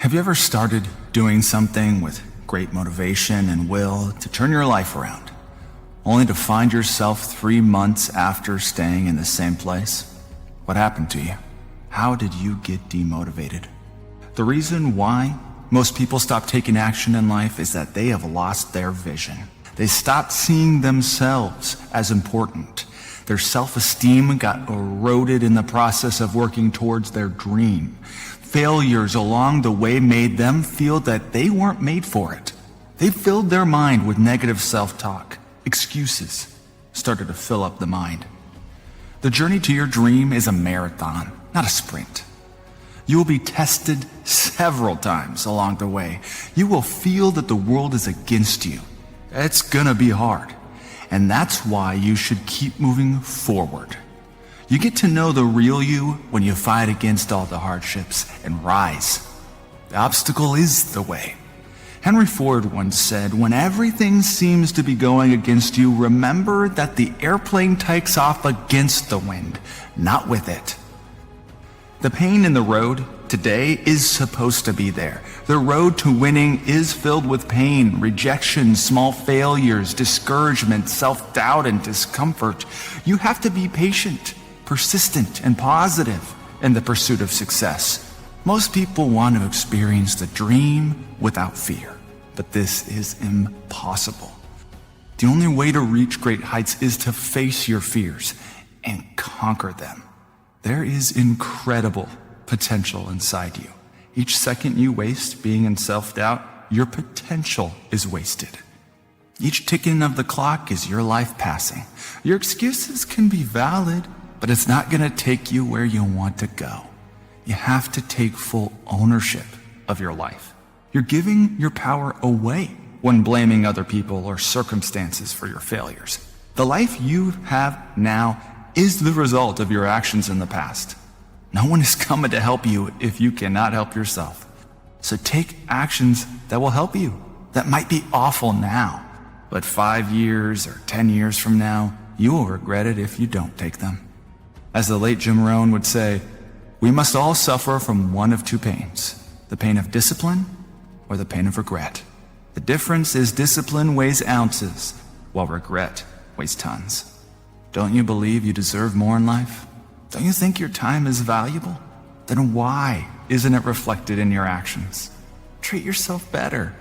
Have you ever started doing something with great motivation and will to turn your life around, only to find yourself 3 months after staying in the same place? What happened to you? How did you get demotivated? The reason why most people stop taking action in life is that they have lost their vision. They stopped seeing themselves as important. Their self-esteem got eroded in the process of working towards their dream. Failures along the way made them feel that they weren't made for it. They filled their mind with negative self-talk. Excuses started to fill up the mind. The journey to your dream is a marathon, not a sprint. You will be tested several times along the way. You will feel that the world is against you. It's gonna be hard. And that's why you should keep moving forward. You get to know the real you when you fight against all the hardships and rise. The obstacle is the way. Henry Ford once said, "When everything seems to be going against you, remember that the airplane takes off against the wind, not with it." The pain in the road today is supposed to be there. The road to winning is filled with pain, rejection, small failures, discouragement, self-doubt, and discomfort. You have to be patient, persistent, and positive in the pursuit of success. Most people want to experience the dream without fear, but this is impossible. The only way to reach great heights is to face your fears and conquer them. There is incredible potential inside you. Each second you waste being in self-doubt, your potential is wasted. Each ticking of the clock is your life passing. Your excuses can be valid, but it's not going to take you where you want to go. You have to take full ownership of your life. You're giving your power away when blaming other people or circumstances for your failures. The life you have now is the result of your actions in the past. No one is coming to help you if you cannot help yourself. So take actions that will help you. That might be awful now, but 5 years or 10 years from now, you will regret it if you don't take them. As the late Jim Rohn would say, we must all suffer from one of two pains, the pain of discipline or the pain of regret. The difference is discipline weighs ounces, while regret weighs tons. Don't you believe you deserve more in life? Don't you think your time is valuable? Then why isn't it reflected in your actions? Treat yourself better.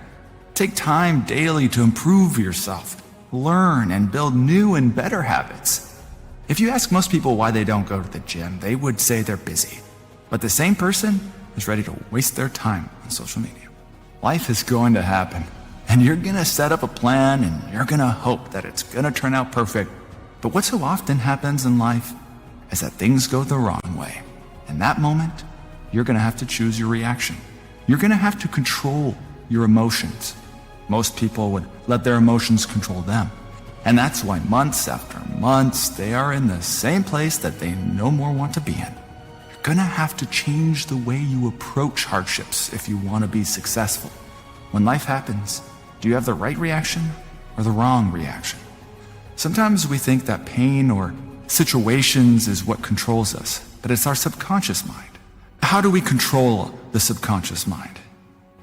Take time daily to improve yourself. Learn and build new and better habits. If you ask most people why they don't go to the gym, they would say they're busy. But the same person is ready to waste their time on social media. Life is going to happen, and you're going to set up a plan, and you're going to hope that it's going to turn out perfect. But what so often happens in life is that things go the wrong way. In that moment, you're going to have to choose your reaction. You're going to have to control your emotions. Most people would let their emotions control them. And that's why months after months, they are in the same place that they no more want to be in. You're going to have to change the way you approach hardships if you want to be successful. When life happens, do you have the right reaction or the wrong reaction? Sometimes we think that pain or situations is what controls us, but it's our subconscious mind. How do we control the subconscious mind?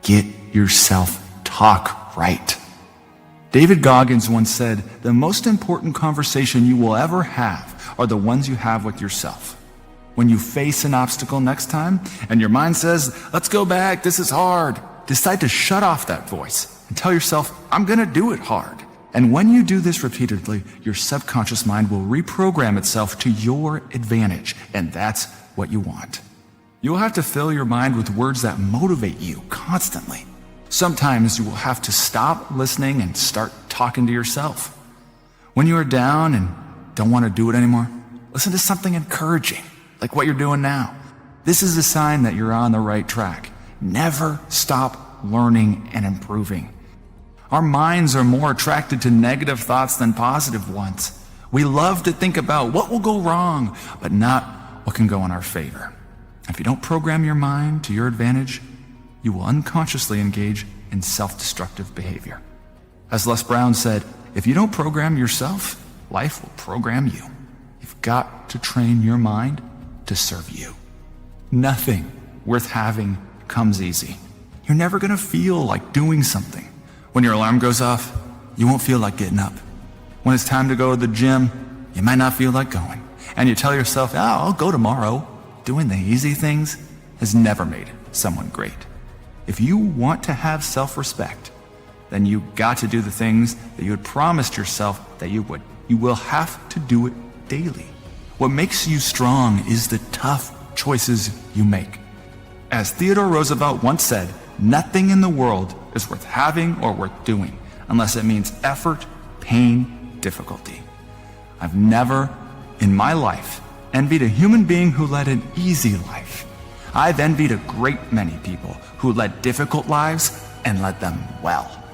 Get your self-talk right. David Goggins once said, the most important conversation you will ever have are the ones you have with yourself. When you face an obstacle next time and your mind says, let's go back, this is hard, decide to shut off that voice and tell yourself, I'm gonna do it hard. And when you do this repeatedly, your subconscious mind will reprogram itself to your advantage, and that's what you want. You'll have to fill your mind with words that motivate you constantly. Sometimes you will have to stop listening and start talking to yourself. When you are down and don't want to do it anymore, listen to something encouraging, like what you're doing now. This is a sign that you're on the right track. Never stop learning and improving. Our minds are more attracted to negative thoughts than positive ones. We love to think about what will go wrong, but not what can go in our favor. If you don't program your mind to your advantage, you will unconsciously engage in self-destructive behavior. As Les Brown said, if you don't program yourself, life will program you. You've got to train your mind to serve you. Nothing worth having comes easy. you're never gonna feel like doing something. When your alarm goes off, you won't feel like getting up. When it's time to go to the gym, you might not feel like going. And you tell yourself, oh, I'll go tomorrow. Doing the easy things has never made someone great. If you want to have self-respect, then you got to do the things that you had promised yourself that you would. You will have to do it daily. What makes you strong is the tough choices you make. As Theodore Roosevelt once said, nothing in the world is worth having or worth doing unless it means effort, pain, difficulty. I've never, in my life, envied a human being who led an easy life. I've envied a great many people who led difficult lives and led them well.